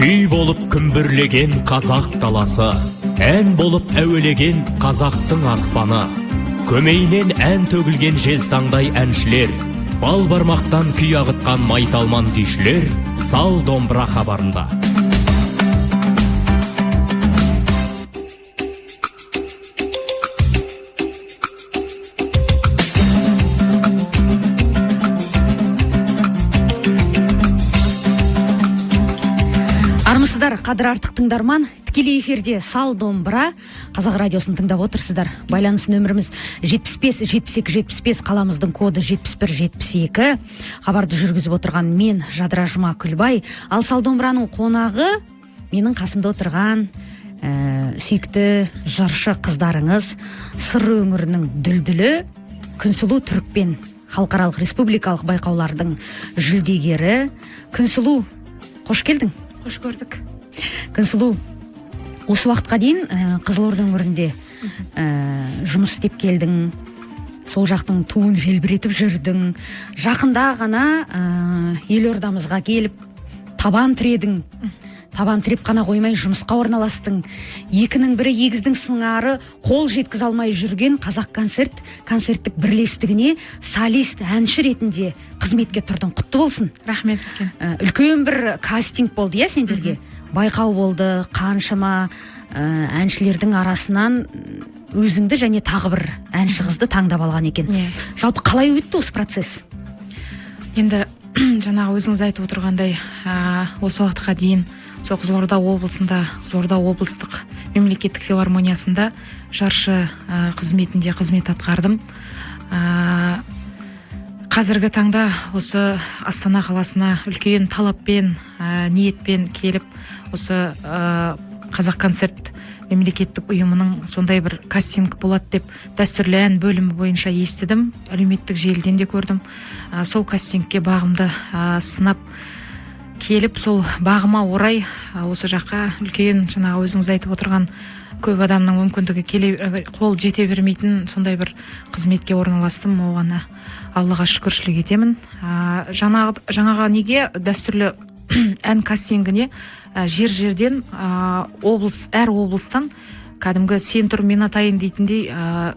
Күй болып күмбірлеген қазақ даласы, ән болып әуелеген қазақтың аспаны. Көмейінен ән төгілген жезтаңдай әншілер, бал бармақтан күй ағытқан майталман күйшілер сал домбыра хабарында. Армысыздар, қадір артық тыңдарман, тікелей эфирде сал домбыра Қазақ радиосын тыңдап отырсыздар. Байланыс нөміріміз 75-72-75, қаламыздың коды 71-72. Хабарды жүргізіп отырған мен Жадыра Жұма Күлбай. Ал сал домбыраның қонағы менің қасымда отырған сүйікті жыршы қыздарыңыз, сыр өңірінің дүлдүлі Күнсұлу Түрікпен халықаралық республикалық байқаулардың жүлдегері. Күнсұлу, қош келдің. Қош көрдік. Күнсұлу, осы уақытқа дейін Қызылорда өңірінде жұмыс істеп келдің, сол жақтың туын желбіретіп жүрдің. Жақында ғана елордамызға келіп табан тіредің. Табан тіреп қана қоймай жұмысқа орналастың. Екінің бірі егіздің сыңары қол жеткізе алмай жүрген Қазақ концерттік бірлестігіне солист әнші ретінде қызметке тұрдың. Құтты болсын. Рахмет. Үлкен бір кастинг болды, иә, сендерге? Байқау болды, қаншама әншілердің арасынан өзіңді және тағы бір әнші қызды таңдап алған екен. Жалпы қалай өтті осы процесс? Енді жаңағы өзіңіз айтып отырғандай, осы уақытқа дейін сол Қызылорда облыстық мемлекеттік филармониясында жаршы қызметінде қызмет атқардым. Қазіргі таңда осы Астана қаласына үлкен талаппен, ниетпен келіп, осы Қазақ концерт мемлекеттік ұйымының сондай бір кастинг болады деп дәстүрлі ән бөлімі бойынша естідім, әлеуметтік желіден де көрдім. Сол кастингке бағымды сынап келіп, сол бағыма орай осы жаққа үлкен, жаңағы өзіңіз айтып отырған көп адамның мүмкіндігі қол жете бермейтін сондай бір қызметке орналастым. Оған Аллаға шүкіршілік етемін. Жаңаға неге дәстүрлі ән кастингіне жер-жерден әр облыстан кәдімгі сен тұр мен атайын дейтіндей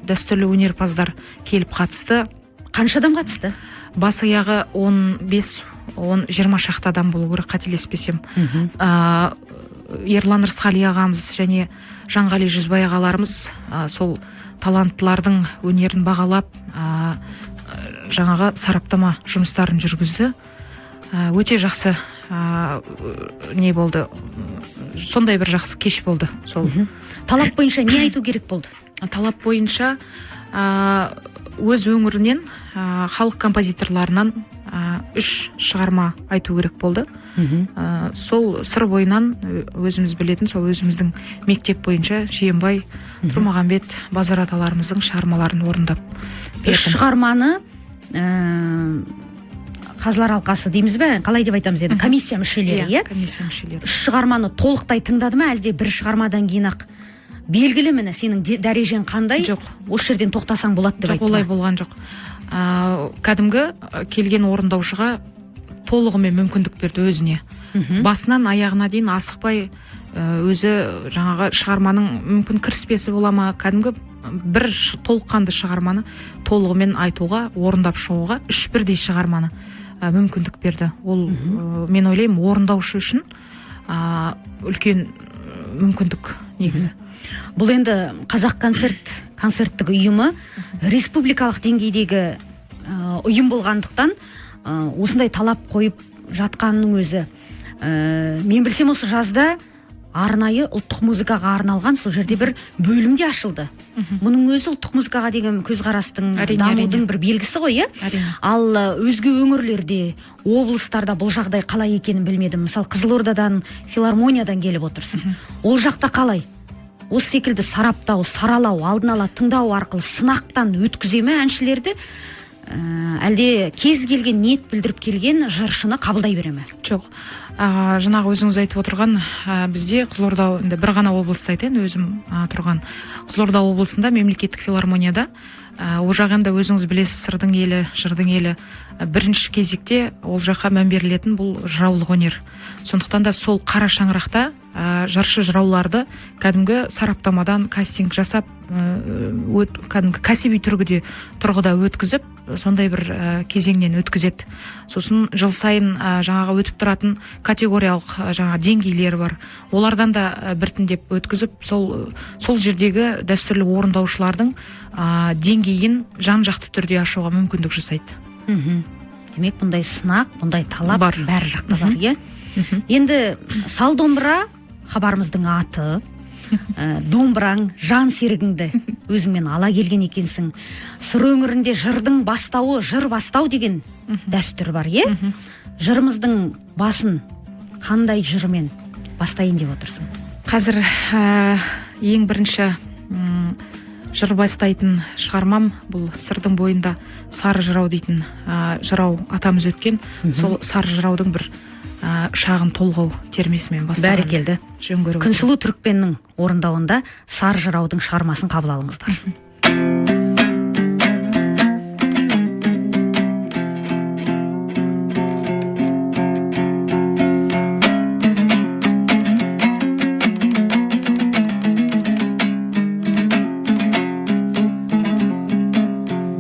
дәстүрлі өнерпаздар келіп қатысты. Қанша адам қатысты? Бас аяғы 15-20 шақты адам болу керек, қателеспесем. Ерлан Рысқали ағамыз және Жанғали Жүзбай ағаларымыз сол таланттылардың өнерін бағалап, жаңағы сараптама жұмыстарын жүргізді. Өте жақсы не болды, сондай бір жақсы кеш болды. Талап бойынша не айту керек болды? Талап бойынша өз өңірінен халық композиторларынан 3 шығарма айту керек болды. Сол сыр бойынан өзіміз білетін, сол өзіміздің мектеп бойынша Жиенбай, Тұрмағамбет, Базар аталарымыздың шығармаларын орындап бердім. 3 шығарманы қазылар алқасы дейміз бе? Қалай деп айтамыз енді? Комиссия мүшелері, иә? Комиссия мүшелері. 3 шығарманы толықтай тыңдады ма, әлде бір шығармадан кейін ақ белгілі міне сенің дәрежең қандай? Жоқ. Осы жерден тоқтасаң болады деп айтты ма? Олай болған жоқ. Кәдімгі келген орындаушыға толығымен мүмкіндік берді өзіне. Басынан аяғына дейін асықпай, өзі жаңағы шығарманың мүмкін кіріспесі бола ма, кәдімгі бір толыққанды шығарманы толығымен айтуға, орындап шығуға 3 бірдей шығарманы мүмкіндік берді. Ол мен ойлаймын, орындаушы үшін үлкен мүмкіндік негізі. Бұл енді Қазақ концерттік ұйымы республикалық деңгейдегі ұйым болғандықтан осындай талап қойып жатқанның өзі. Мен білсем, осы жазда арнайы ұлттық музыкаға арналған сол жерде бір бөлім де ашылды. Мұның өзі ұлттық музыкаға деген көзқарастың дамудың бір белгісі ғой, иә? Ал өзге өңірлерде, облыстарда бұл жағдай қалай екенін білмедім. Мысалы, Қызылордадан, филармониядан келіп отырсың. Ол жақта қалай? Осы секілді сараптау, саралау, алдын ала тыңдау арқылы сынақтан өткізе ме әншілерді? Әлде кез келген ниет білдіріп келген жыршыны қабылдай бере ме? Жоқ. Жаңағы өзіңіз айтып отырған, бізде Қызылорда, бір ғана облыста айтайын, өзім тұрған Қызылорда облысында мемлекеттік филармонияда, о жағында өзіңіз білесіз, сырдың елі, жырдың елі бірінші кезекте ол жаққа мән берілетін бұл жыраулық өнер. Сондықтан да сол қара шаңырақта жыршы жырауларды кәдімгі сараптамадан кастинг жасап, кәдімгі кәсіби тұрғыда өткізіп, сондай бір кезеңнен өткізеді. Сосын жыл сайын жаңағы өтіп тұратын категориялық жаңа деңгейлер бар. Олардан да біртіндеп өткізіп, сол жердегі дәстүрлі орындаушылардың деңгейін жан-жақты түрде ашуға мүмкіндік жасайды. Демек, бұндай сынақ, бұндай талап бәрі жақта бар, иә? Енді сал домбыра хабарымыздың аты, домбыраң, жан серігіңді өзіңмен ала келген екенсің. Сыр өңірінде жырдың бастауы, жыр бастау деген дәстүр бар, е? Жырымыздың басын қандай жырмен бастайын деп отырсың? Қазір ең бірінші жыр бастайтын шығармам бұл сырдың бойында сары жырау дейтін жырау атамыз өткен. Сол сары жыраудың бір шағын толғау термесімен бастаған. Бәрекелді. Күнсұлу Түрікпеннің орындауында сары жыраудың шығармасын қабыл алыңыздар.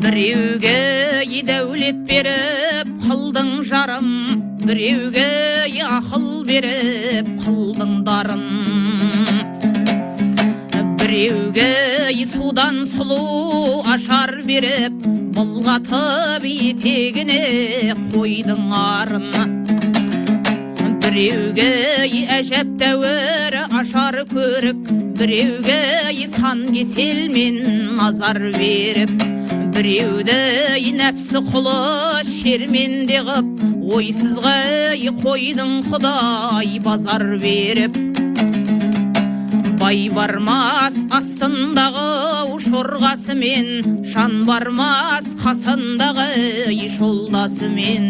Біреуге дәулет беріп қылдың жарым, біреуге ақыл беріп қылдың дарын. Біреуге судан сұлу ашар беріп, бұлғатып етегіне қойдың арын. Біреуге әжептәуір ашар көрік, біреуге сан кеселмен назар беріп, біреуді нәпсі құлы шерменде қып, ойсызға қойдың құдай базар беріп. Бай бармас астындағы шорғасымен, жан бармас қасындағы жолдасымен.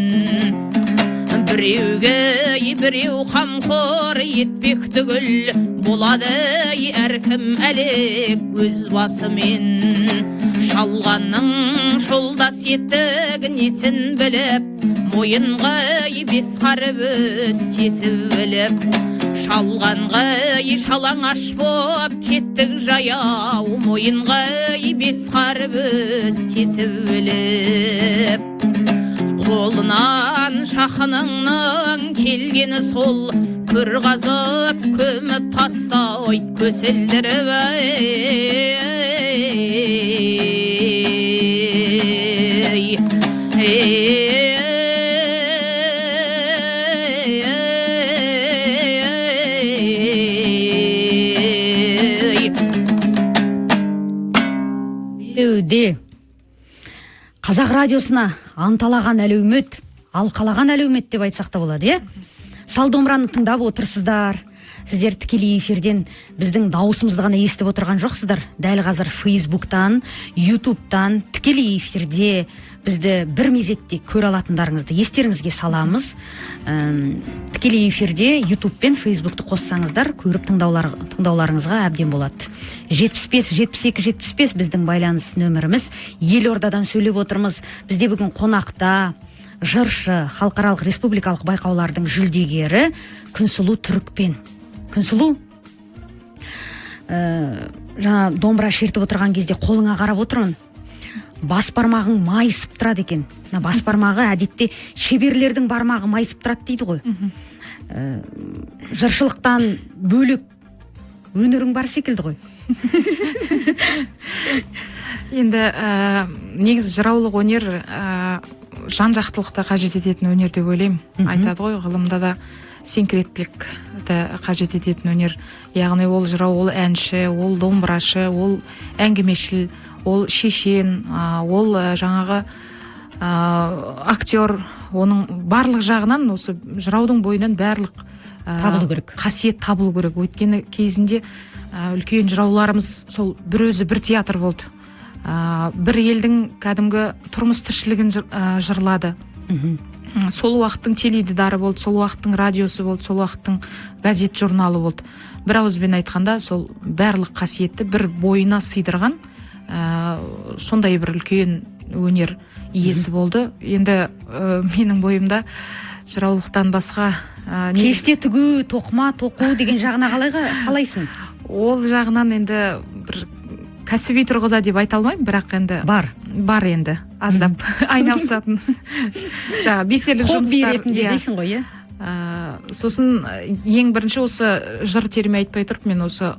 Біреуге біреу қамқор етпек түгіл, болады әркім әлек өз басымен. Шалғанның жолдас еттік несін біліп, мойынға бес қарбыз тесіп біліп. Шалғанға шалаңаш боп кеттік жаяу, мойынға бес қарбыз тесіп біліп. Қолынан шақыныңның келгені сол, көр қазып көміп тастайт көселдіріп. Қазақ радиосына анталаған әлеумет, алқалаған әлеумет деп айтсақ та болады, е? Сал домбыраны тыңдап отырсыздар. Сіздер тікелей эфирден біздің дауысымызды ғана естіп отырған жоқсыздар. Дәл қазір Фейсбуктан, Ютубтан тікелей эфирде бізді бір мезетте көре алатындарыңызды естеріңізге саламыз. Тікелей эфирде Ютуб пен Фейсбукты қоссаңыздар, көріп тыңдауларыңызға әбден болады. 75-72-75 біздің байланыс нөміріміз. Елордадан сөйлеп отырмыз. Бізде бүгін қонақта жыршы, халықаралық республикалық байқаулардың жүлдегері Күнсұлу Түрікпен. Күнсұлу, жаңа домбыра шертіп отырған кезде қолыңа қарап отырмын. Бас бармағың майысып тұрады екен. Бас бармағы әдетте шеберлердің бармағы майысып тұрады дейді ғой. Жыршылықтан бөлек өнерің бар секілді ғой. Енді негізі жыраулық өнер жан-жақтылықты қажет ететін өнер деп ойлаймын. Айтады ғой, ғылымда да синкреттілікті қажет ететін өнер. Яғни ол жырау, ол әнші, ол домбырашы, ол әңгімешіл, ол шешен, ол жаңағы актер, оның барлық жағынан осы жыраудың бойынан барлық табылу керек. Қасиет табылу керек. Өйткені кезінде үлкен жырауларымыз сол бір өзі бір театр болды. Бір елдің кәдімгі тұрмыс тіршілігін жырлады. Сол уақыттың теледидары болды, сол уақыттың радиосы болды, сол уақыттың газет журналы болды. Бір ауызбен айтқанда сол барлық қасиетті бір бойына сыйдырған сондай бір үлкен өнер иесі болды. Енді менің бойымда жыраулықтан басқа кесте тігу, тоқыма тоқу деген жағына қалайсың? Ол жағынан енді бір кәсіби тұрғыда деп айта алмаймын, бірақ енді бар енді аздап айналысатын жаңа беселік жұмыстар ретінде дейсің ғой, сосын ең бірінші осы жыр терме айтпай тұрып, мен осы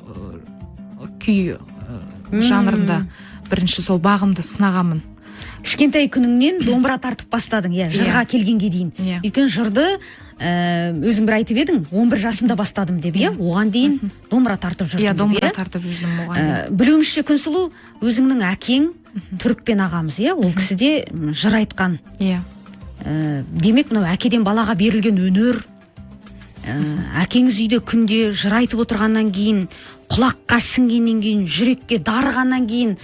күй жанрында бірінші сол бағымды сынағамын. Кішкентай күніңнен домбыра тартып бастадың, жырға келгенге дейін. Өйткені жырды өзің бір айтып едің, 11 жасымда бастадым деп, оған дейін домбыра тартып жүрдім. Домбыра тартып жүрдім оған дейін. Білуімізше, Күнсұлу, өзіңнің әкең Түрікпен ағамыз, ол кісі де жыр айтқан. Демек, мынау әкеден балаға берілген өнер, әкеңіз үйде күнде жыр айтып отырғаннан кейін, құлаққа сіңгеннен кейін, жүрекке дарығаннан кейін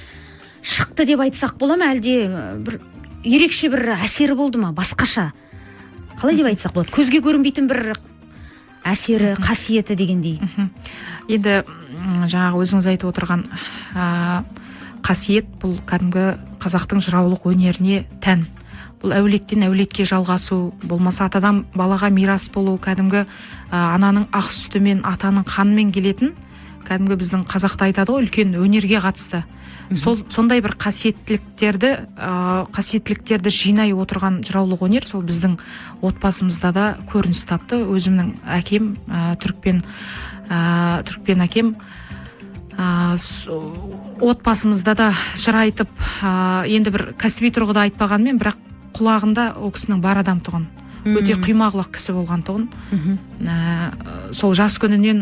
шықты деп айтсақ бола ма, әлде бір ерекше бір әсері болды ма, басқаша? Қалай деп айтсақ болады? Көзге көрінбейтін бір әсері, қасиеті дегендей. Енді жаңағы өзіңіз айтып отырған қасиет, бұл кәдімгі қазақтың жыраулық өнеріне тән. Бұл әулеттен әулетке жалғасу, болмаса атадан балаға мирас болу, кәдімгі ананың ақ сүтімен, атаның қанымен келетін, кәдімгі біздің қазақта айтады ғой, үлкен өнерге қатысты. Сондай бір қасиеттіліктерді жинай отырған жыраулық өнер сол біздің отбасымызда да көрініс тапты. Өзімнің әкем түрікпен әкем отбасымызда да жыр айтып, енді бір кәсіби тұрғыда айтпағанмен, бірақ құлағында ол кісінің бар адамдығын, өте құймағылақ кісі болған тұғын. Сол жас күнінен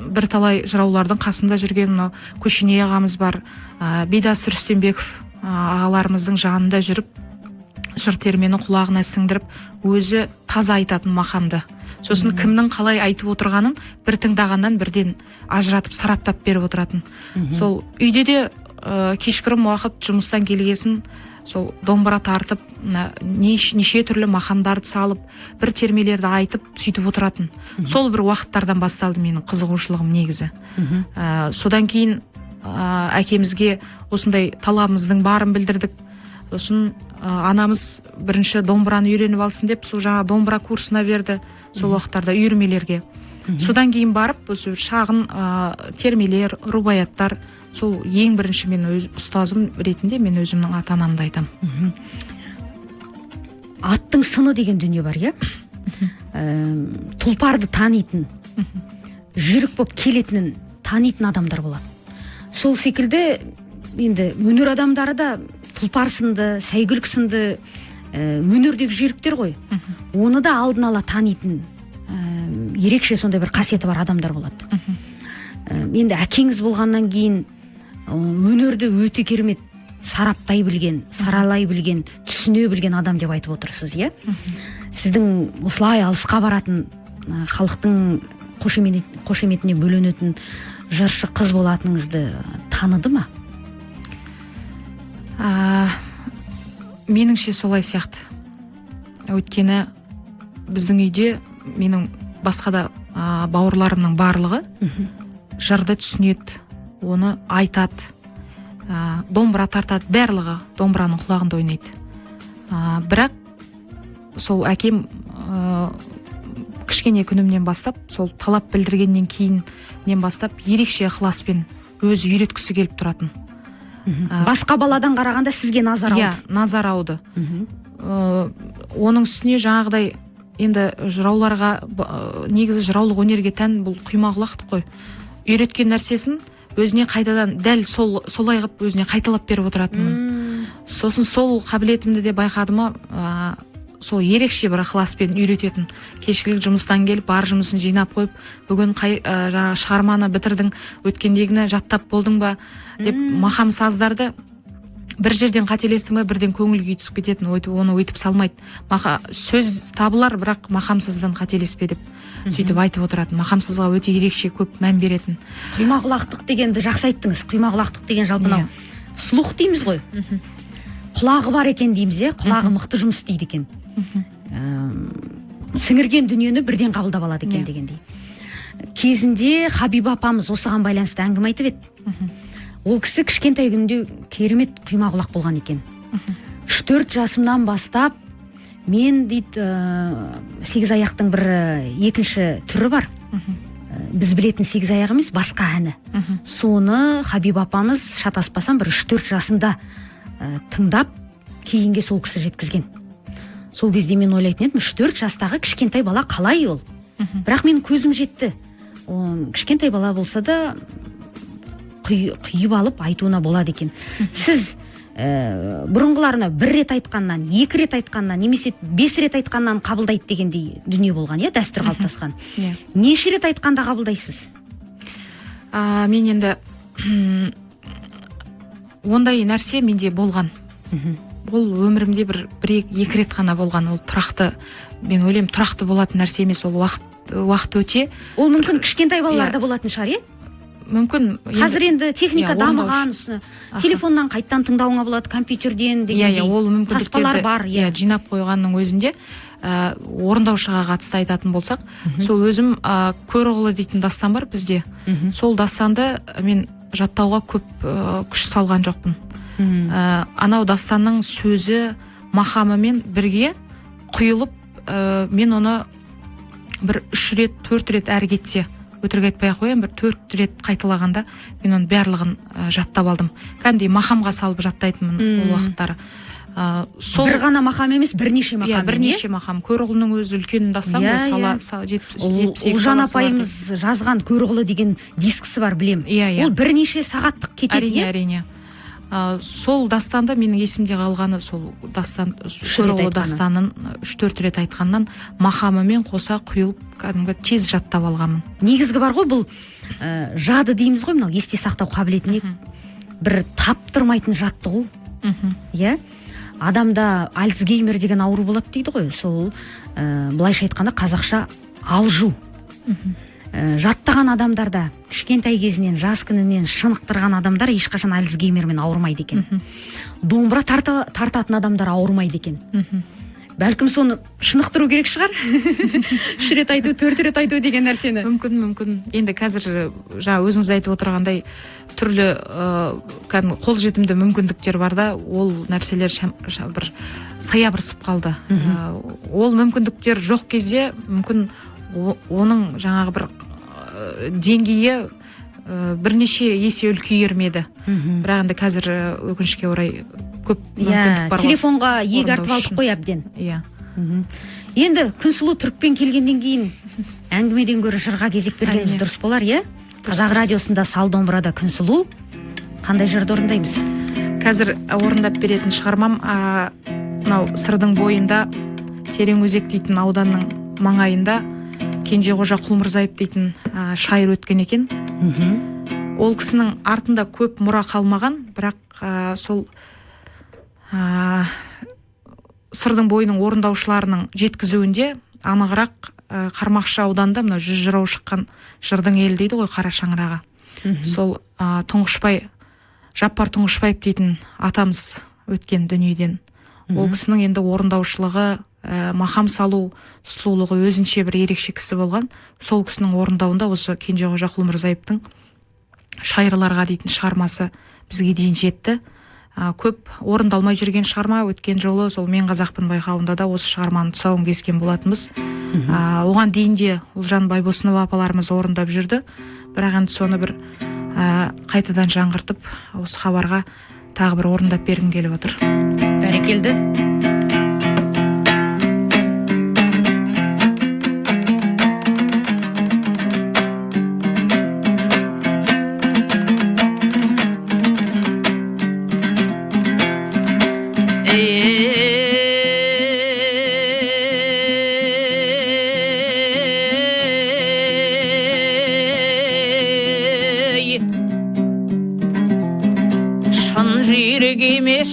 бірталай жыраулардың қасында жүрген Көшеней ағамыз бар, Бидас Рүстембеков ағаларымыздың жанында жүріп, жыр термені құлағына сіңдіріп, өзі таза айтатын мақамды. Сосын кімнің қалай айтып отырғанын бір тыңдағаннан бірден ажыратып, сараптап беріп отыратын. Сол үйде де кешкірім уақыт жұмыстан келгесін сол домбыра тартып, неше түрлі мақамдарды салып, бір термелерді айтып, сөйтіп отыратын. Сол бір уақыттардан басталды менің қызығушылығым негізі. Содан кейін әкемізге осындай талабымыздың барын білдірдік. Сосын анамыз бірінші домбыраны үйреніп алсын деп, сол жаңа домбыра курсына берді, сол уақыттарда үйірмелерге. Содан кейін барып, осы шағын термелер, рубаяттар, сол ең бірінші мен ұстазым ретінде мен өзімнің ата-анамды айтам. Аттың сыны деген дүние бар, тұлпарды танитын, жүрік болып келетінін танитын адамдар болады. Сол секілді, енді өнер адамдары да тұлпар сынды, сәйгүлік сынды өнердегі жүйріктер ғой. Оны да алдын ала танитын, ерекше сондай бір қасиеті бар адамдар болады. Енді әкеңіз болғаннан кейін өнерді өте керемет сараптай білген, саралай білген, түсіне білген адам деп айтып отырсыз, Сіздің осылай алысқа баратын, халықтың қошеметіне бөленетін жыршы қыз болатыныңызды таныды ма? Меніңше солай сияқты. Өйткені біздің үйде менің басқа да бауырларымның барлығы жырды түсінеді, оны айтады, домбыра тартады, барлығы домбыраның құлағында ойнайды. Бірақ сол әкем кішкене күнімнен бастап, сол талап білдіргеннен кейіннен бастап ерекше ықыласпен өзі үйреткісі келіп тұратын. Басқа баладан қарағанда сізге назар ауды. Назар ауды. Оның үстіне жаңағыдай, енді жырауларға, негізі жыраулық өнерге тән бұл құймағылақтық қой. Үйреткен нәрсесін өзіне қайтадан дәл солай қылып өзіне қайталап беріп отыратынмын. Сосын сол қабілетімді де байқадыма, сол ерекше бір ықыласпен үйрететін. Кешкілік жұмыстан келіп, бар жұмысын жинап қойып, бүгін шығарманы бітірдің, өткендегіні жаттап болдың ба деп мақам саздарды бір жерден қателестің ба, бірден көңіл күй түсіп кететін, оны өйтіп салмайды. Сөз табылар, бірақ мақамсыздан қателеспе деп сөйтіп айтып отыратын. Мақамсызға өте ерекше көп мән беретін. Құймағылақтық дегенді жақсы айттыңыз. Құймағылақтық деген жалпы слух дейміз ғой. Құлағы бар екен дейміз, құлағы мықты жұмыс істейді екен. Сіңірген дүниені бірден қабылдап алады екен дегендей. Кезінде Хабиба апамыз осыған байланысты әңгіме айтып еді. Ол кісі кішкентай күнде керемет құймағылақ болған екен. 3-4 жасымнан бастап мен дейді 8 аяқтың бір екінші түрі бар. Біз білетін 8 аяқ емес, басқа әні. Соны Хабиб апамыз шатаспасам бір 3-4 жасында тыңдап, кейінге сол кісі жеткізген. Сол кезде мен ойлайтын едім, 3-4 жастағы кішкентай бала қалай ол? Бірақ мен көзім жетті. Кішкентай бала болса да құйып алып айтуына болады екен. Сіз бұрынғыларына 1 рет айтқаннан, 2 рет айтқаннан, немесе 5 рет айтқаннан қабылдайды дегендей дүние болған, дәстүр қалыптасқан. Неше рет айтқанда қабылдайсыз? Мен енді ондай нәрсе менде болған. Ол өмірімде 1-2 рет қана болған. Ол тұрақты, мен ойлаймын, тұрақты болатын нәрсе емес, ол уақыт өте. Ол мүмкін кішкентай балаларда болатын шығар, мүмкін. Қазір енді техника дамыған, телефоннан қайттан тыңдауыңа болады, компьютерден дегендей таспалар бар. Жинап қойғанның өзінде орындаушыға қатысты айтатын болсақ, сол өзім Көрұғылы дейтін дастан бар бізде. Сол тастанды мен жаттауға көп күш салған жоқпын. Анау дастанның сөзі мақамымен бірге құйылып, мен оны бір 3 рет, 4 рет әрі кетсе, өтірік айтпай қояйын, бір 4 рет қайталағанда мен оның барлығын жаттап алдым. Кәдімгідей мақамға салып жаттайтынмын ол уақыттары. Бір ғана мақам емес, бірнеше мақам. Бірнеше мақам. Көрұғылының өзі үлкен дастан, Ұлжан апайымыз жазған Көрұғылы деген дискісі бар, білем. Ол бірнеше сағаттық кетеді. Әрине. Сол дастанды менің есімде қалғаны, сол дастан, Көрұғылы дастанын 3-4 рет айтқаннан мақамымен қоса құйылып, кәдімгі тез жаттап алғанмын. Негізгі бар ғой, бұл жады дейміз ғой, мынау есте сақтау қабілетіне бір таптырмайтын жаттығу. Адамда Альцгеймер деген ауру болады дейді ғой. Сол былайша айтқанда қазақша алжу. Жаттаған адамдарда, кішкентай кезінен, жас күнінен шынықтырған адамдар ешқашан Альцгеймермен ауырмайды екен. Домбыра тартатын адамдар ауырмайды екен. Бәлкім соны шынықтыру керек шығар? 3 рет айту, 4 рет айту деген нәрсені. Мүмкін. Енді қазір өзіңіз айтып отырғандай түрлі қол жетімді мүмкіндіктер бар да, ол нәрселер бір саябырсып қалды. Ол мүмкіндіктер жоқ кезде мүмкін оның жаңағы бір деңгейі бірнеше есе үлкейер ме еді. Бірақ енді қазір өкінішке орай көп мүмкіндік бар. Телефонға иек артып алдық қой әбден. Енді Күнсұлу Түрікпен келгеннен кейін әңгімеден гөрі жырға кезек бергеніміз дұрыс болар, Қазақ радиосында Сал домбырада Күнсұлу қандай жырды орындаймыз? Қазір орындап беретін шығармам мынау Сырдың бойында Тереңөзек дейтін ауданның маңайында Кенжеғожа Құлмырзаев дейтін шайыр өткен екен. Ол кісінің артында көп мұра қалмаған, бірақ сол Сырдың бойының орындаушыларының жеткізуінде анығырақ Қармақшы ауданында мына 100 жырау шыққан жырдың елі дейді ғой, қара шаңырағы. Сол Тұңғышбай, Жаппар Тұңғышбаев дейтін атамыз өткен дүниеден. Ол кісінің енді орындаушылығы, мақам салу сұлулығы өзінше бір ерекше кісі болған. Сол кісінің орындауында осы Кенжеғожа Құлмырзаевтың шайырларға дейтін шығармасы бізге дейін жетті. Көп орындалмай жүрген шығарма, өткен жолы сол Мен қазақпын байқауында да осы шығарманы тұсауын кескен болатынбыз. Оған дейін де Ұлжан Байбосынова апаларымыз орындап жүрді. Бірақ енді соны бір қайтадан жаңғыртып, осы хабарға тағы бір орындап бергім келіп отыр. Бәрекелді.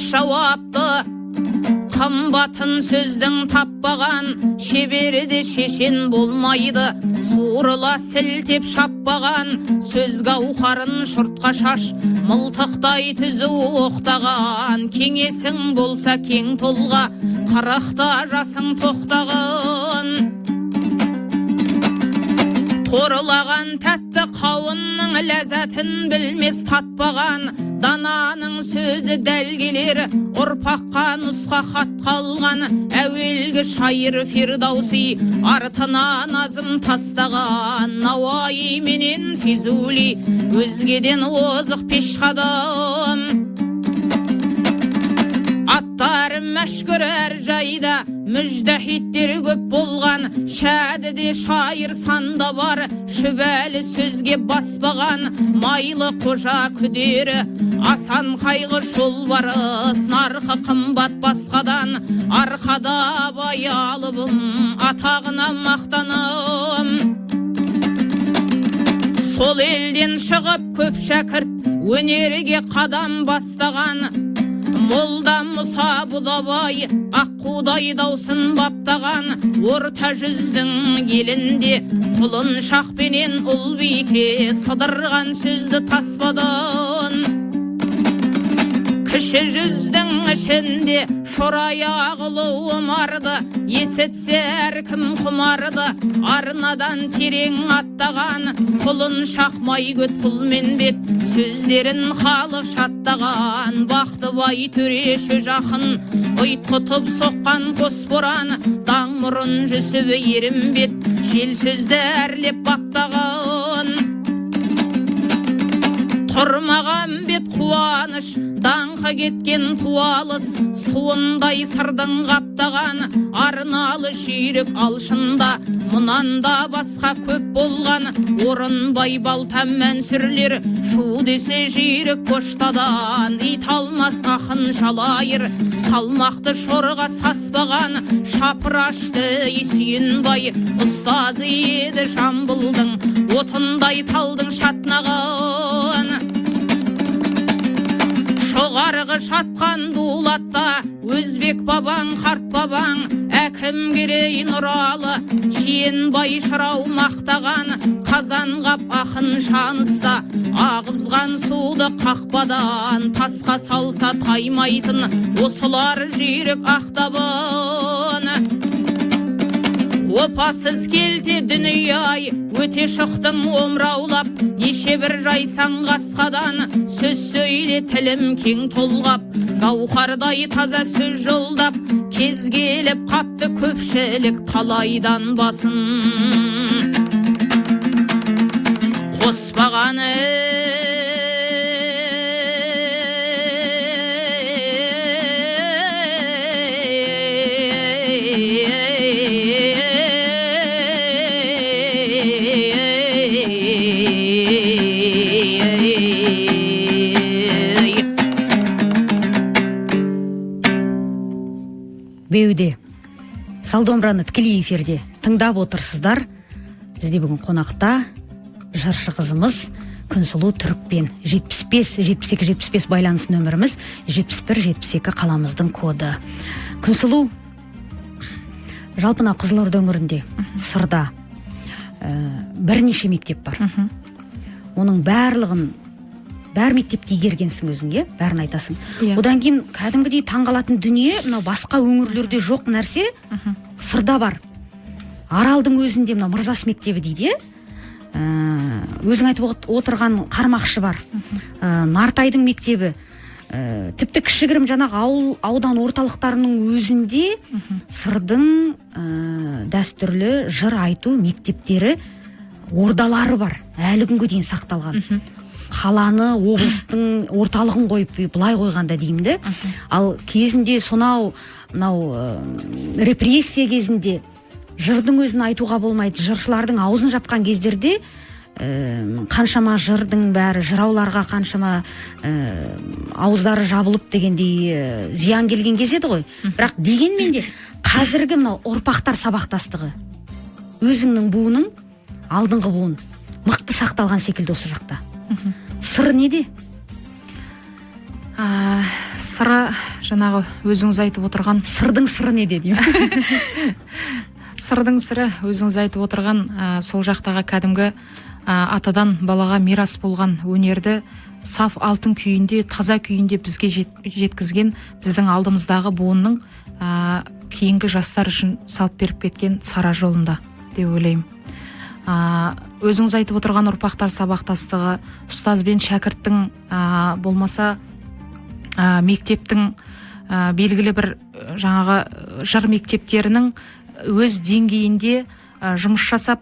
Жауапты қымбатын сөздің таппаған, шеберді шешен болмайды, суырыла сілтеп шаппаған, сөз гауһарын шұртқа шаш, мылтықтай түзу оқтаған, кеңесің болса кең толға, қырықта жасың тоқтаған. Торылаған тәтті қауынның ләззатын білмес татпаған, дананың сөзі дәл келер, ұрпаққа нұсқа хат қалған, әуелгі шайыр Фирдауси, артына назым тастаған, Науаи менен Физули, өзгеден озық пешқадам. Аттары мәшкүр әр жайда, мүждәхиттер көп болған, шәдіде шайыр санда бар, шүбәлі сөзге баспаған, майлы қожа күдері, асан қайғы шолбарыс, нарқы қымбат басқадан, арқада бай алыбым, атағына мақтаным. Сол елден шығып көп шәкірт, өнерге қадам бастаған, Молда Мұса Бұдабай, аққудай даусын баптаған, орта жүздің елінде құлын шақпенен ұл бике сыдырған сөзді таспадан. Кіші жүздің ішінде шорая қылы омарды, есетсе әркім құмарды, арнадан терең аттаған, құлын шақмай көт құлмен бет, сөздерін халық шаттаған, бақты бай төреші жақын, ұйтқытып соққан қос боран, таң мұрын жүсібі ерім бет, жел сөзді әрлеп баптаған. Тұрмаған бет қуаныш, даңқа кеткен туалыс, суындай сырдың қаптаған, арналы жүйрік алшында, мұнанда басқа көп болған, орынбай балтам мәнсүрлер, шу десе жүйрік поштадан, ит алмас ақын жалайыр, салмақты шорға саспаған, шапырашты Сүйінбай, ұстазы еді Жамбылдың, отындай талдың шатнаған. Жоғарғы шатқан дулатта, өзбек бабаң, қарт бабаң, әкім керей Нұралы, Жиенбай шырау мақтаған, қазанғап ақын шаныста, ағызған суды қақпадан, тасқа салса таймайтын, осылар жүйрік ақтабан. Опасыз келте дүние-ай, өте шықтың омыраулап, неше бір жайсаң қасқадан, сөз сөйле тілім кең толғап, гауһардай таза сөз жолдап, кез келіп қапты көпшілік талайдан басын. Қоспағаны Беуде Салдомраны тікелей эфирде тыңдап отырсыздар. Бізде бүгін қонақта жыршы қызымыз Күнсұлу Түрікпен. 75-72-75 байланыс нөміріміз, 71-72 қаламыздың коды. Күнсұлу, жалпына Қызылорда өңірінде, Сырда бірнеше мектеп бар. Оның бәр мектепте игергенсің өзің, бәрін айтасың. Одан кейін кәдімгідей таңғалатын дүние, мынау басқа өңірлерде жоқ нәрсе Сырда бар. Аралдың өзінде мынау Мырзас мектебі дейді, өзің айтып отырған Қармақшы бар. Нартайдың мектебі, тіпті кішігірім жаңағы аудан орталықтарының өзінде Сырдың дәстүрлі жыр айту мектептері, ордалары бар, әлі күнге дейін сақталған. Қаланы, облыстың орталығын қойып, бұлай қойғанда деймді. Ал кезінде сонау репрессия кезінде жырдың өзін айтуға болмайды, жыршылардың аузын жапқан кездерде қаншама жырдың бәрі, жырауларға қаншама ауыздары жабылып дегендей зиян келген кез еді ғой. Бірақ дегенмен де қазіргі мынау ұрпақтар сабақтастығы, өзіңнің буының алдыңғы буын мықты сақталған секілді осы жақта. Сыры неде? Сыры жаңағы өзіңіз айтып отырған. Сырдың сыры неде деймін? Сырдың сыры өзіңіз айтып отырған сол жақтаға кәдімгі атадан балаға мирас болған өнерді саф алтын күйінде, таза күйінде бізге жеткізген біздің алдымыздағы буынның кейінгі жастар үшін салып беріп кеткен сара жолында деп ойлаймын. өзіңіз айтып отырған ұрпақтар сабақтастығы, ұстаз бен шәкірттің болмаса мектептің белгілі бір жаңағы жыр мектептерінің өз деңгейінде жұмыс жасап,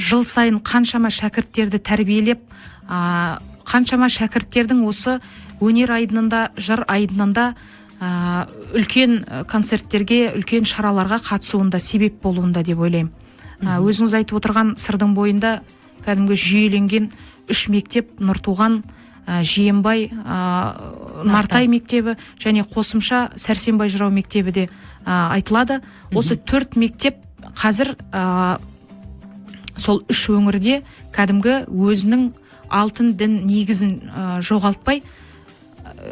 жыл сайын қаншама шәкірттерді тәрбиелеп, қаншама шәкірттердің осы өнер айдынында, жыр айдынында үлкен концерттерге, үлкен шараларға қатысуында себеп болуында деп ойлаймын. Өзіңіз айтып отырған сырдың бойында кәдімгі жүйеленген 3 мектеп, Нұртуған, Жиенбай, Нартай мектебі және қосымша Сәрсенбай жырау мектебі де айтылады. Осы 4 мектеп қазір сол 3 өңірде кәдімгі өзінің алтын дін негізін жоғалтпай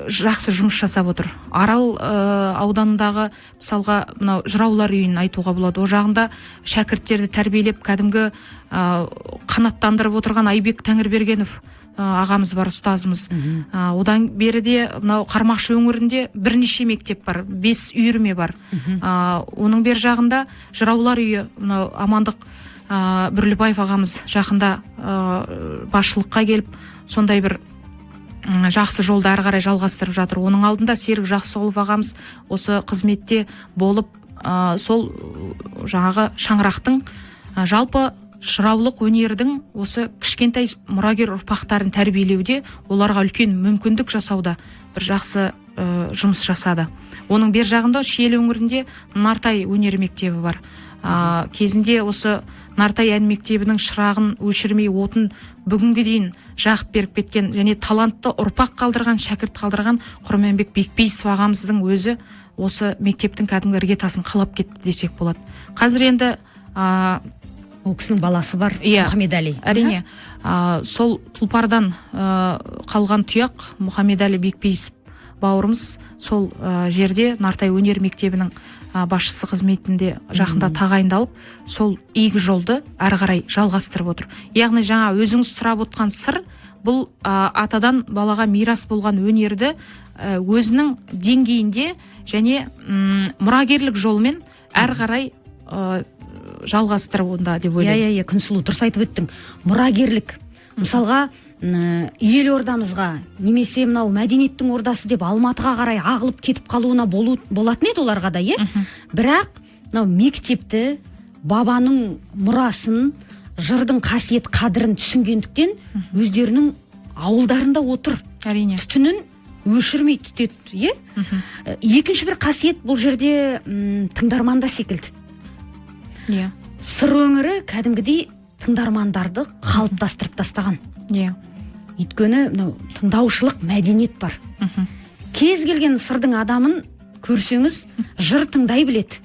жақсы жұмыс жасап отыр. Арал ауданындағы мысалға мынау жыраулар үйін айтуға болады. О жағында шәкірттерді тәрбиелеп кәдімгі қанаттандырып отырған Айбек Тәңірбергенов ағамыз бар, ұстазымыз. Одан бері де мынау Қармақшы өңірінде бірнеше мектеп бар, 5 үйірме бар. Оның бер жағында жыраулар үйі, мынау Амандық Бүрлібаев ағамыз жақында басшылыққа келіп, сондай бір жақсы жолды ары қарай жалғастырып жатыр. Оның алдында Серік Жақсығұлов ағамыз осы қызметте болып, сол жаңағы шаңырақтың жалпы жыраулық өнердің осы кішкентай мұрагер ұрпақтарын тәрбиелеуде, оларға үлкен мүмкіндік жасауда бір жақсы жұмыс жасады. Оның бер жағында Шиелі өңірінде Нартай өнер мектебі бар. Кезінде осы Нартай ән мектебінің шырағын өшірмей отын бүгінгі дейін жағып беріп кеткен және талантты ұрпақ қалдырған, шәкірт қалдырған Құрманбек Бекбейсов ағамыздың өзі осы мектептің кәдімгі іргетасын қалап кетті десек болады. Қазір енді ол кісінің баласы бар, Мұхаммедәлі. Әрине, сол тұлпардан қалған тұяқ Мұхаммедәлі Бекбейсов бауырымыз сол жерде Нартай өнер мектебінің басшысы қызметінде жақында тағайындалып, сол игі жолды ары қарай жалғастырып отыр. Яғни жаңа өзіңіз сұрап отқан сыр, бұл атадан балаға мирас болған өнерді өзінің деңгейінде және мұрагерлік жолмен ары қарай жалғастыруында деп ойлаймын. Иә, Күнсұлу, дұрыс айтып өттің. Мұрагерлік. Мысалға, елордамызға немесе мынау мәдениеттің ордасы деп Алматыға қарай ағылып кетіп қалуына болатын еді оларға да, бірақ мынау мектепті, бабаның мұрасын, жырдың қасиет қадірін түсінгендіктен өздерінің ауылдарында отыр. Әрине. Түтінін өшірмей түтеді. Екінші бір қасиет бұл жерде тыңдарманда секілді. Сыр өңірі кәдімгідей тыңдармандарды қалыптастырып тастаған. Өйткені тыңдаушылық мәдениет бар. Кез келген сырдың адамын көрсеңіз, жыр тыңдай біледі.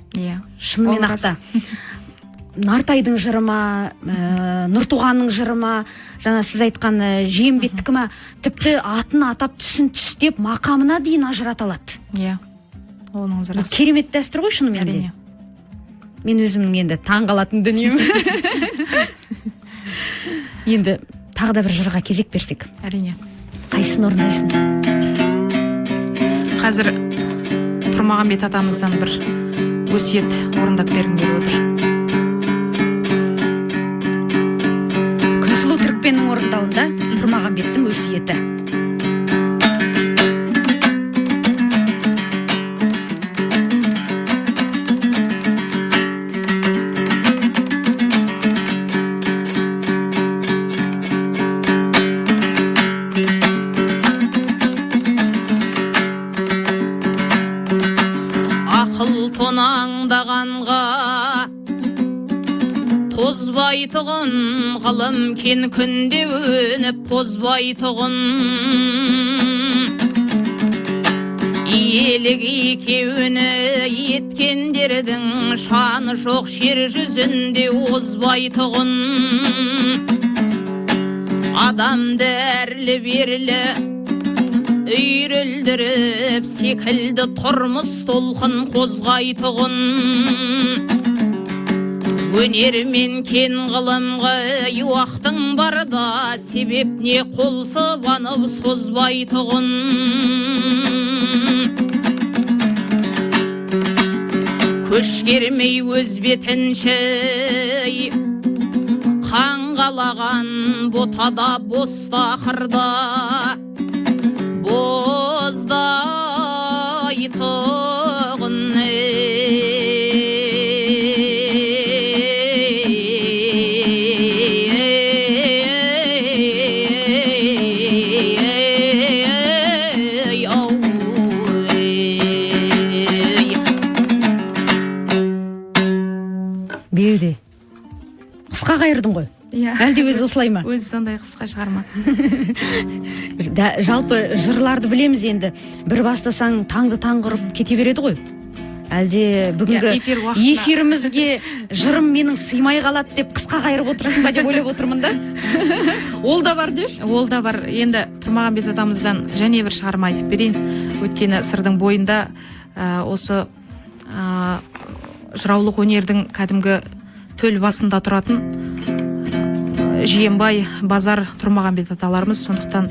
Шынымен ақта. Нартайдың жыры ма, Нұртуғанның жыры ма, жаңа сіз айтқан Жиенбеттікі ма, тіпті атын атап түсін түстеп мақамына дейін ажырата алады. Керемет дәстүр ғой шынымен де. Мен өзімнің енді таң қалатын дүнием. Енді тағы да бір жырға кезек берсек. Әрине. Қайсын орындайсың? Қазір Тұрмағанбет атамыздан бір өсиет орындап бергім келіп отыр. Күнсұлу Түрікпеннің орындауында Тұрмағанбеттің өсиеті. Тозбайтұғын ғылым кен күнде өніп қозбайтұғын иелік екеуіні еткендердің шаны жоқ жер жүзінде озбайтұғын адамды әрлі берлі үйрілдіріп секілді тұрмыс толқын қозғайтұғын өнер мен кен ғылымға уақытың барда себеп не қол сыбанып созбайтұғын көш кермей өз бетінше бозалаған ботада бостақырда боздай тұғын Беуде қысқа қайырдың ғой. Әлде өзі осылай ма? Өзі сондай қысқа шығарма. Жалпы жырларды білеміз енді. Бір бастасаң таңды таң құрып кете береді ғой. Әлде бүгінгі эфирімізге жырым менің сыймай қалады деп қысқа қайырып отырсың ба деп ойлап отырмын да. Ол да бар деші? Ол да бар. Енді Тұрмағамбет атамыздан және бір шығарма айтып берейін. Өйткені сырдың бойында осы жыраулық өнердің кәдімгі төл басында тұратын Жиенбай, Базар, Тұрмағамбет аталарымыз. Сондықтан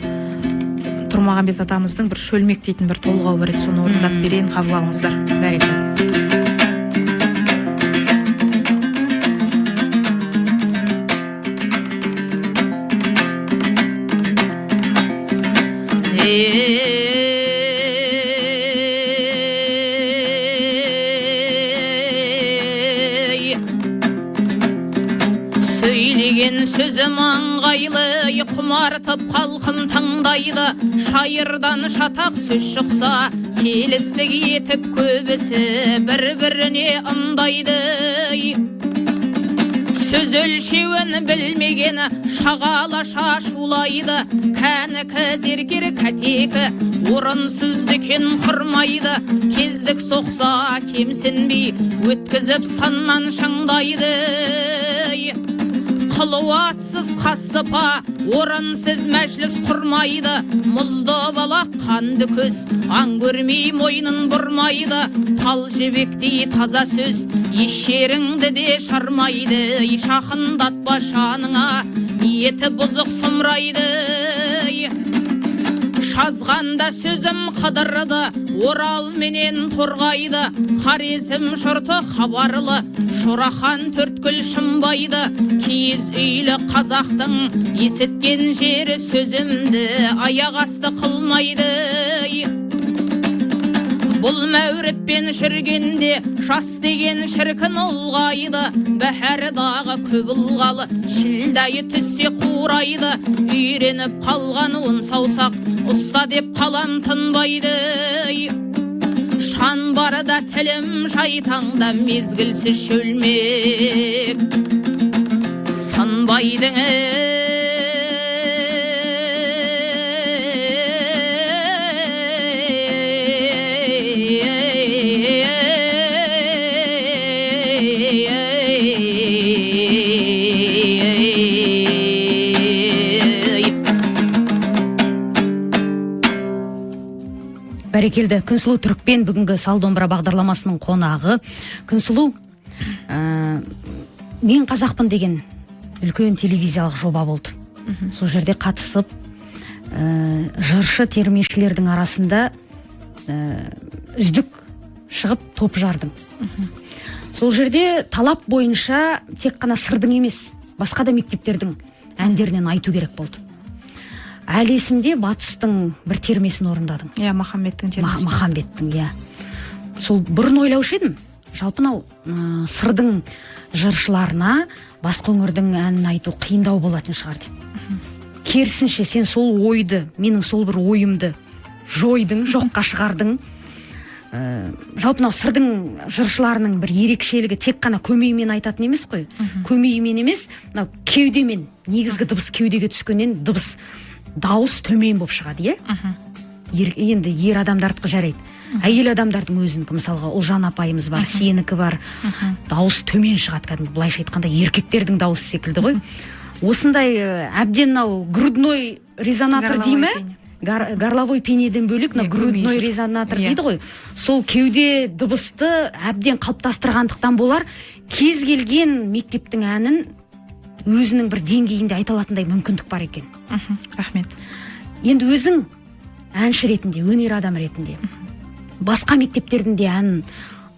Тұрмағамбет атамыздың бір шөлмек дейтін бір толғау бар еді, соны орындап берейін, қабыл алыңыздар. Бәрекелді. Сөйлеген сөзім аңғайлы, құмартып халқын таңдайды. Шайырдан шатақ сөз шықса, келістік етіп көбісі бір-біріне ымдайды. Сөз өлшеуін білмеген шағала шашулайды. Кәнікі зергер кәтекі орынсыз дүкен құрмайды. Кездік соқса кемсінбей өткізіп саннан шаңдайды. Қылуатсыз қасыпа орынсыз мәжіліс құрмайды. Мұзды балақ қанды көз аң көрмей мойнын бұрмайды. Тал жебектей таза сөз ешеріңді де шармайды. Шақындатпа шаныңа ниеті бұзық сұмрайды. Жазғанда сөзім қыдырды, орал менен торғайды. Харизм жұрты хабарлы, Шорахан төрткіл шымбайды. Киіз үйлі қазақтың есіткен жері сөзімді аяқ асты қылмайды. Бұл мәуретпен жүргенде жас деген шіркін ұлғайды. Бәхәрдағы көп ұлғалы шілдайы түссе қурайды. Үйреніп қалған он саусақ ұста деп қалам тынбайды. Шан барда тілім шайтаңда мезгілсіз шөлмек санбайдың Бәрекелді. Күнсұлу Түрікпен бүгінгі Сал домбыра бағдарламасының қонағы. Күнсұлу, мен қазақпын деген үлкен телевизиялық жоба болды. Сол жерде қатысып, жыршы термешілердің арасында үздік шығып топ жардың. Сол жерде талап бойынша тек қана сырдың емес, басқа да мектептердің әндерінен айту керек болды. Әлі есімде Батыстың бір термесін орындадың. Махамбеттің термесін. Махамбеттің, Сол бұрын ойлаушы едім. Жалпынау сырдың жыршыларына басқа өңірдің әнін айту қиындау болатын шығар деп. Керісінше сен сол ойды, менің сол бір ойымды жойдың, жоққа шығардың. Жалпынау сырдың жыршыларының бір ерекшелігі тек қана көмеймен айтатын емес қой. Көмеймен емес, кеудемен, негізгі дыбыс кеудеге түскеннен дыбыс дауыс төмен болып шығады, енді ер адамдардікі жарайды. Әйел адамдардың өзінікі, мысалға Ұлжан апайымыз бар, сенікі бар, дауыс төмен шығады, кәдімгі былайша айтқанда еркектердің дауысы секілді ғой. Осындай әбден грудной резонатор дей ме? Горловой пенеден бөлек грудной резонатор дейді ғой. Сол кеуде дыбысты әбден қалыптастырғандықтан болар, кез келген мектептің әнін өзінің бір деңгейінде айта алатындай мүмкіндік бар екен. Рахмет. Енді өзің әнші ретінде, өнер адам ретінде басқа мектептердің де әнін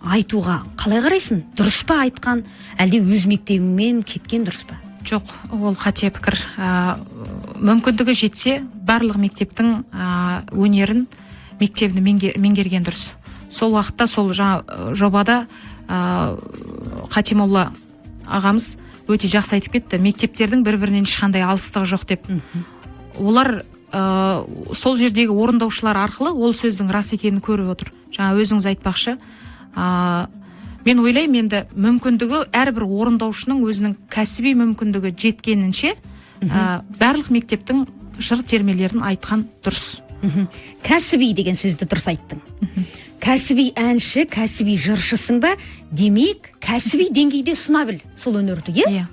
айтуға қалай қарайсың? Дұрыс па айтқан, әлде өз мектебіңмен кеткен дұрыс па? жоқ, ол қате пікір. Мүмкіндігі жетсе, барлық мектептің өнерін, мектебін меңгерген дұрыс. Сол уақытта, сол жаңа жобада Қатимолла ағамыз өте жақсы айтып кетті. Мектептердің бір-бірінен ешқандай алыстығы жоқ деп. Олар сол жердегі орындаушылар арқылы ол сөздің рас екенін көріп отыр. Жаңа өзіңіз айтпақшы. Мен ойлаймын, енді мүмкіндігі әрбір орындаушының өзінің кәсіби мүмкіндігі жеткенінше барлық мектептің жыр термелерін айтқан дұрыс. Кәсіби деген сөзді дұрыс айттың. Кәсіби әнші, кәсіби жыршысың ба, демек кәсіби деңгейде сұна біл сол өнерді, Иә.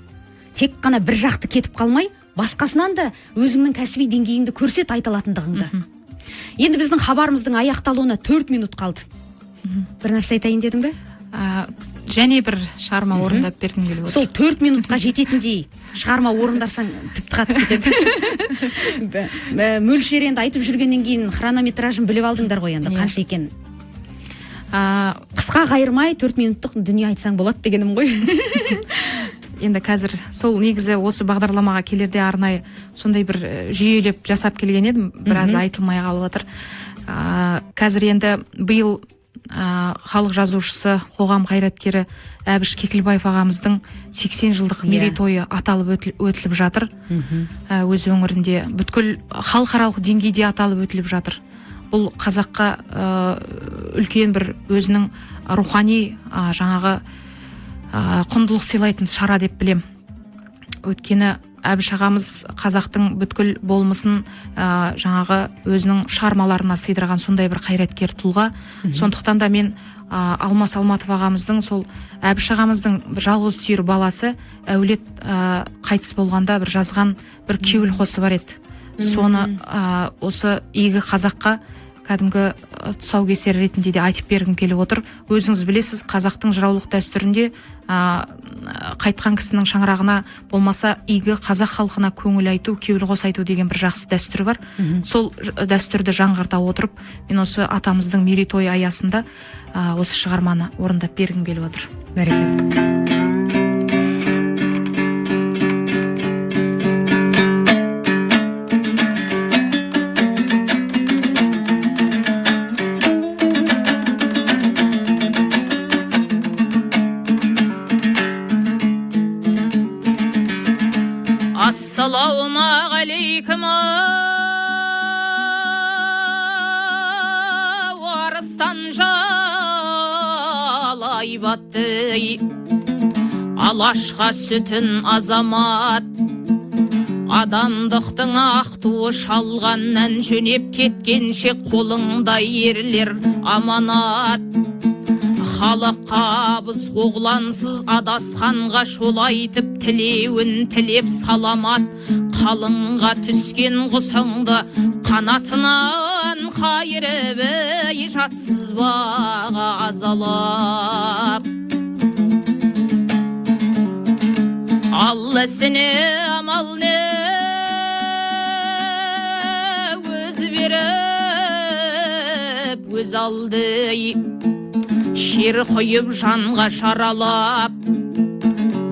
Тек қана бір жақты кетіп қалмай, басқасынан да өзіңнің кәсіби деңгейіңді көрсет айталатындығыңды. Енді біздің хабарымыздың аяқталуына 4 минут қалды. Бір нәрсе айтайын дедің бе? Және бір шығарма орындап бергім келіп отыр. Сол 4 минутқа жететіндей шығарма орындарсаң тіпті қатып кетеді. Мөлшер енді айтып жүргеннен кейін хронометражын біліп алдыңдар ғой, енді қанша екен. Қысқа қайырмай 4 минуттық дүние айтсаң болады дегенім ғой. Енді қазір сол негізі осы бағдарламаға келерде арнайы сондай бір жүйелеп жасап келген едім, біраз айтылмай қалып отыр. Қазір енді биыл халық жазушысы, қоғам қайраткері Әбіш Кекілбаев ағамыздың 80 жылдық мерейтойы аталып өтіліп жатыр. Өз өңірінде бүткіл халықаралық деңгейде аталып өтіліп жатыр. Бұл қазаққа үлкен бір өзінің рухани жаңағы құндылық сыйлайтын шара деп білем. Өйткені Әбіш ағамыз қазақтың бүткіл болмысын жаңағы өзінің шығармаларына сыйдырған сондай бір қайраткер тұлға. Сондықтан да мен Алмас Алматов ағамыздың, сол Әбіш ағамыздың жалғыз сүйір баласы Әулет қайтыс болғанда бір жазған бір кеуілқосы бар еді. Соны осы игі қазаққа кәдімгі тұсаукесер ретінде де айтып бергім келіп отыр. Өзіңіз білесіз, қазақтың жыраулық дәстүрінде қайтқан кісінің шаңырағына болмаса игі қазақ халқына көңіл айту, кеуілқос айту деген бір жақсы дәстүр бар. Сол дәстүрді жаңғырта отырып, мен осы атамыздың мерейтойы аясында осы шығарманы орындап бергім келіп отыр. Бәрекелді. Ассалаумағалейкум арыстан жалай батты, алашқа сүтін азамат, адамдықтың ақ туы шалғаннан жөнеп кеткенше қолыңда ерлер аманат. Халыққа біз қоғлансыз адасқанға шолайтып тілеуін тілеп саламат. Қалыңға түскен құсыңды қанатынан қайырып жатсыз баға азалап. Алла сіне амал не өз беріп өз алды, шер құйып жанға шаралап.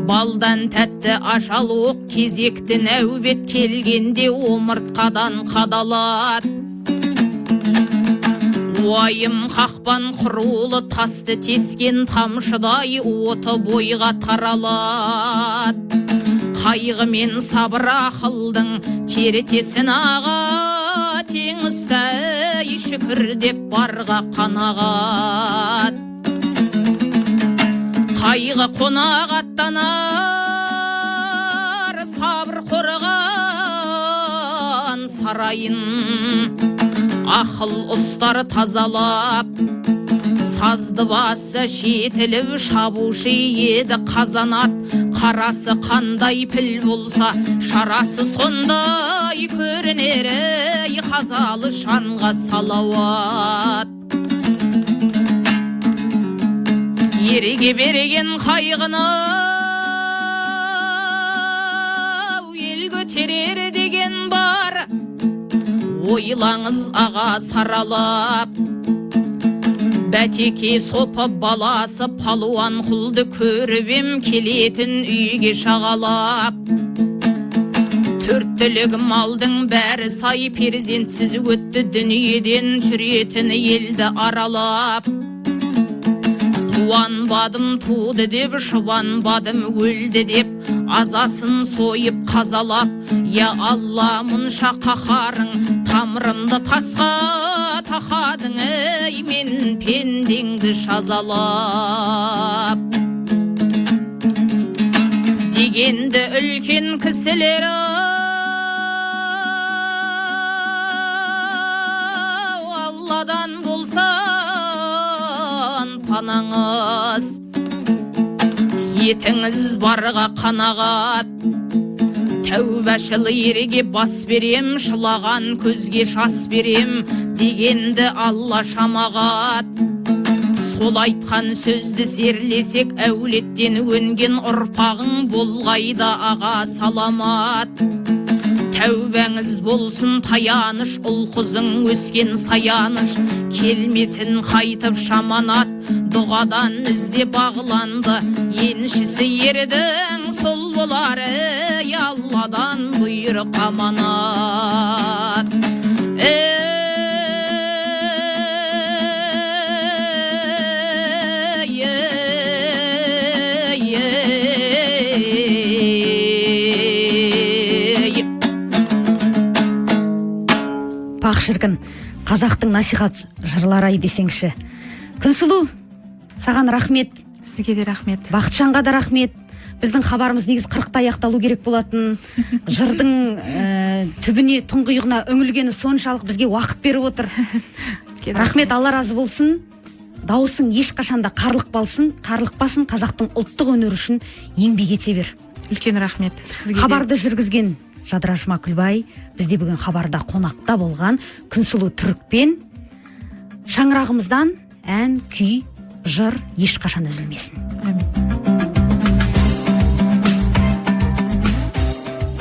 Балдан тәтті ажал оқ кезекті нәубет келгенде омыртқадан қадалат. Уайым қақпан құрулы тасты тескен тамшыдай оты бойға таралат. Қайғы мен сабыр ақылдың теретесін аға, теңізді шүкір деп барға қанағат. Қайғы қонағаттанар, сабыр қорған сарайын, ақыл ұстар тазалап. Сазды басы шетіліп шабушы еді қазанат. Қарасы қандай піл болса, шарасы сондай көрінері, қазалы шанға салауат. Ерге берген қайғыны ел көтерер деген бар. Ойлаңыз аға саралап, бәтеке сопы баласы палуан құлды көріп ем, келетін үйге шағалап. Төрттілік малдың бәрі сай, перзентсіз өтті дүниеден, жүретін елді аралап. Қуанбадым туды деп, жұбанбадым өлді деп, азасын сойып қазалап. Я Алла, мұнша қаһарың, тамырымды тасқа тақадың, ей мен пендеңді жазалап. Дегенді үлкен кісілер Алладан болсан панаңыз, етіңіз барға қанағат. Тәубәшіл ерге бас берем, шылаған көзге шас берем, дегенді Алла шамағат. Сол айтқан сөзді серлесек, әулеттен өнген ұрпағың болғайда аға саламат. Тәубәңіз болсын таяныш, ұл қызың өскен саяныш, келмесін қайтып шаманат. Дұғадан ізде бағланды, еншісі ердің сол болар, ей Алладан бұйрық аманат. Пақ шіркін, қазақтың насихат жырлары ай десеңші. Күнсұлу, саған рахмет. Сізге де рахмет. Бақытжанға да рахмет. Біздің хабарымыз негіз 40-та аяқталу керек болатын. Жырдың түбіне, тұңғиығына үңілгені соншалық бізге уақыт беріп отыр. Рахмет, Алла разы болсын. Дауысың ешқашанда қарлықпасын, қазақтың ұлттық өнері үшін еңбек ете бер. Үлкен рахмет. Сізге де. Хабарды жүргізген Жадырашма Күлбай, бізде бүгін хабарда қонақта болған Күнсұлу Түрікпен. Шаңырағымыздан ән, күй, жыр ешқашан үзілмесін. Амин.